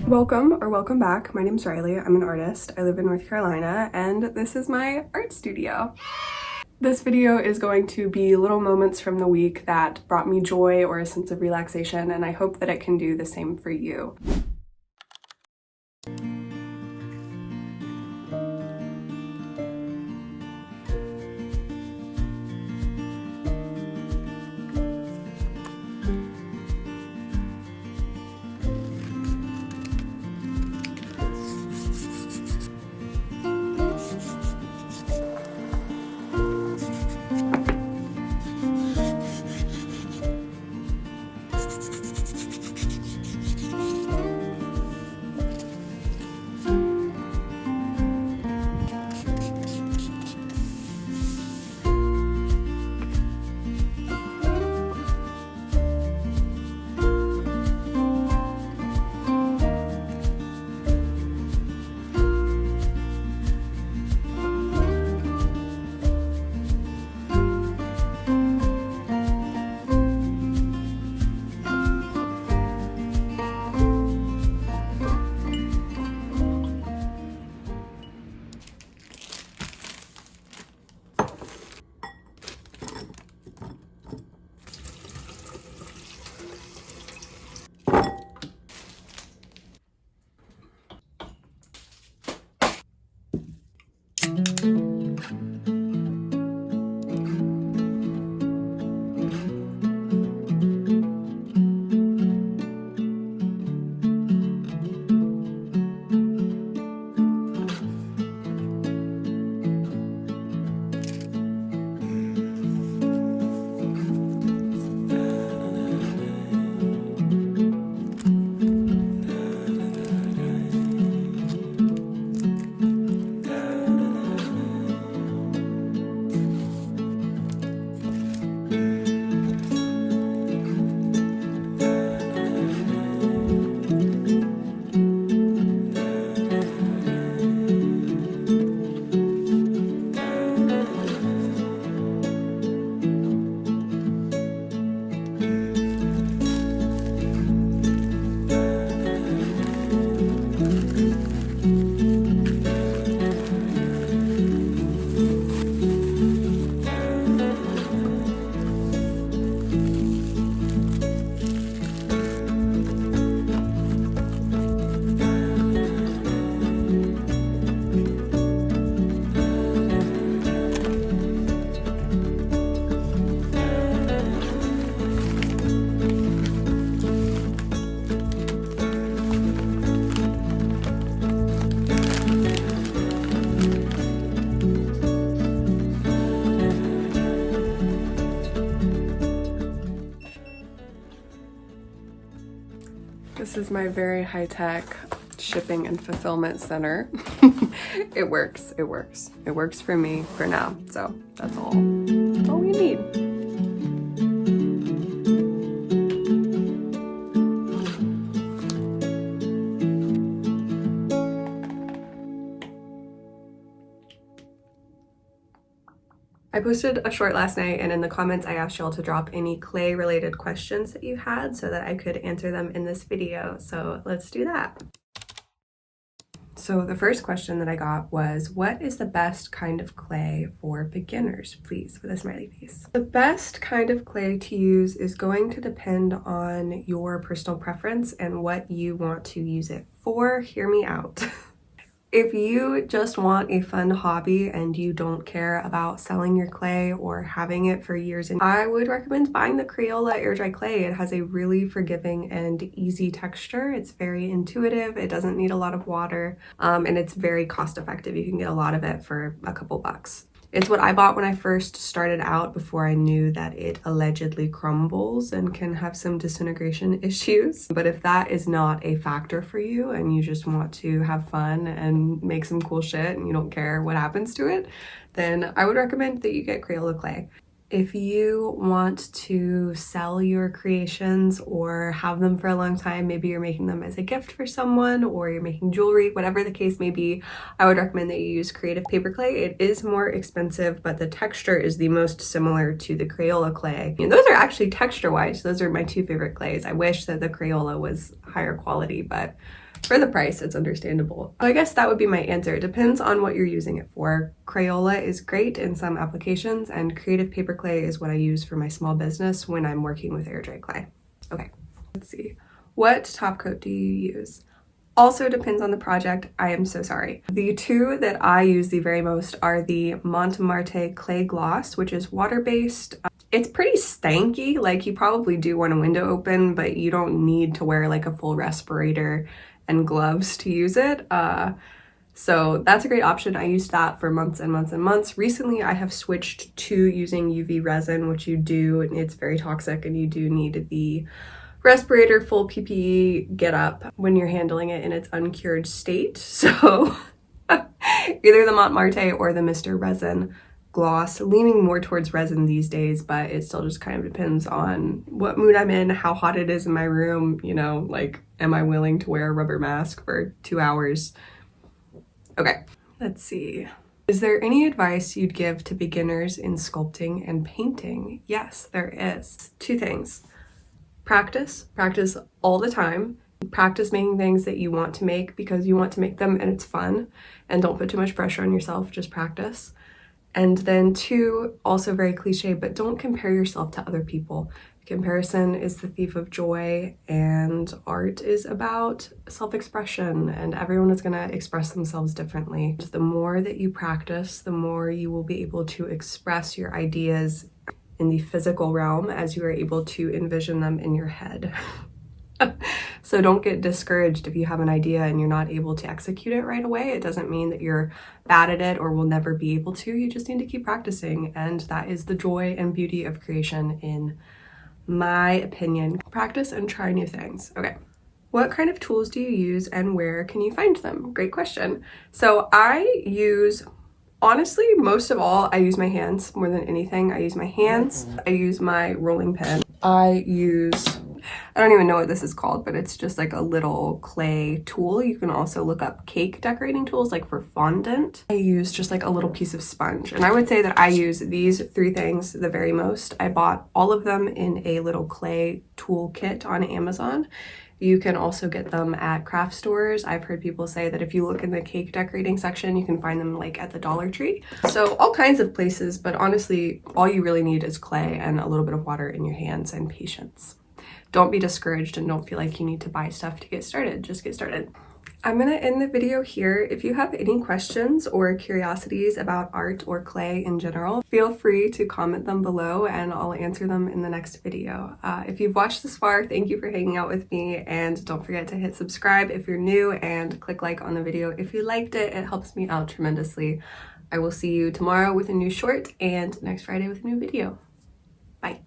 Welcome back. My name's Riley. I'm an artist. I live in North Carolina, and this is my art studio. This video is going to be little moments from the week that brought me joy or a sense of relaxation, and I hope that it can do the same for you. This is my very high-tech shipping and fulfillment center. It works, it works. It works for me for now, so that's all we need. I posted a short last night, and in the comments I asked y'all to drop any clay related questions that you had so that I could answer them in this video, so let's do that. So the first question that I got was, what is the best kind of clay for beginners, please, with a smiley face? The best kind of clay to use is going to depend on your personal preference and what you want to use it for. Hear me out. If you just want a fun hobby and you don't care about selling your clay or having it for years, and I would recommend buying the Crayola air dry clay. It has a really forgiving and easy texture. It's very intuitive. It doesn't need a lot of water, and it's very cost effective. You can get a lot of it for a couple bucks. It's what I bought when I first started out before I knew that it allegedly crumbles and can have some disintegration issues. But if that is not a factor for you and you just want to have fun and make some cool shit and you don't care what happens to it, then I would recommend that you get Crayola clay. If you want to sell your creations or have them for a long time, maybe you're making them as a gift for someone or you're making jewelry, whatever the case may be, I would recommend that you use Creative Paper Clay. It is more expensive, but the texture is the most similar to the Crayola clay. And those are actually texture-wise, those are my two favorite clays. I wish that the Crayola was higher quality, but For the price, it's understandable. I guess that would be my answer. It depends on what you're using it for. Crayola is great in some applications, and creative paper clay is what I use for my small business when I'm working with air dry clay. Okay, let's see. What top coat do you use? Also depends on the project. I am so sorry. The two that I use the very most are the Montmartre Clay Gloss, which is water-based. It's pretty stanky, like you probably do want a window open, but you don't need to wear like a full respirator and gloves to use it. So that's a great option. I used that for months and months and months. Recently, I have switched to using UV resin, which you do, and it's very toxic, and you do need the respirator, full PPE get up when you're handling it in its uncured state. So either the Montmartre or the Mr. Resin gloss, leaning more towards resin these days, but it still just kind of depends on what mood I'm in, how hot it is in my room, you know, like, am I willing to wear a rubber mask for 2 hours? Okay, let's see. Is there any advice you'd give to beginners in sculpting and painting? Yes, there is. 2 things. Practice all the time. Practice making things that you want to make because you want to make them and it's fun, and don't put too much pressure on yourself, just practice. And then 2, also very cliche, but don't compare yourself to other people. Comparison is the thief of joy, and art is about self-expression, and everyone is going to express themselves differently. The more that you practice, the more you will be able to express your ideas in the physical realm as you are able to envision them in your head. So don't get discouraged if you have an idea and you're not able to execute it right away. It doesn't mean that you're bad at it or will never be able to. You just need to keep practicing, and that is the joy and beauty of creation, in my opinion. Practice and try new things. Okay. What kind of tools do you use and where can you find them? Great question. So I use, honestly, most of all, I use my hands more than anything. I use my hands. I use my rolling pin. I don't even know what this is called, but it's just like a little clay tool. You can also look up cake decorating tools, like for fondant. I use just like a little piece of sponge. And I would say that I use these 3 things the very most. I bought all of them in a little clay tool kit on Amazon. You can also get them at craft stores. I've heard people say that if you look in the cake decorating section, you can find them like at the Dollar Tree. So all kinds of places, but honestly, all you really need is clay and a little bit of water in your hands and patience. Don't be discouraged and don't feel like you need to buy stuff to get started. Just get started. I'm gonna end the video here. If you have any questions or curiosities about art or clay in general, feel free to comment them below and I'll answer them in the next video. If you've watched this far, thank you for hanging out with me, and don't forget to hit subscribe if you're new and click like on the video if you liked it. It helps me out tremendously. I will see you tomorrow with a new short and next Friday with a new video. Bye.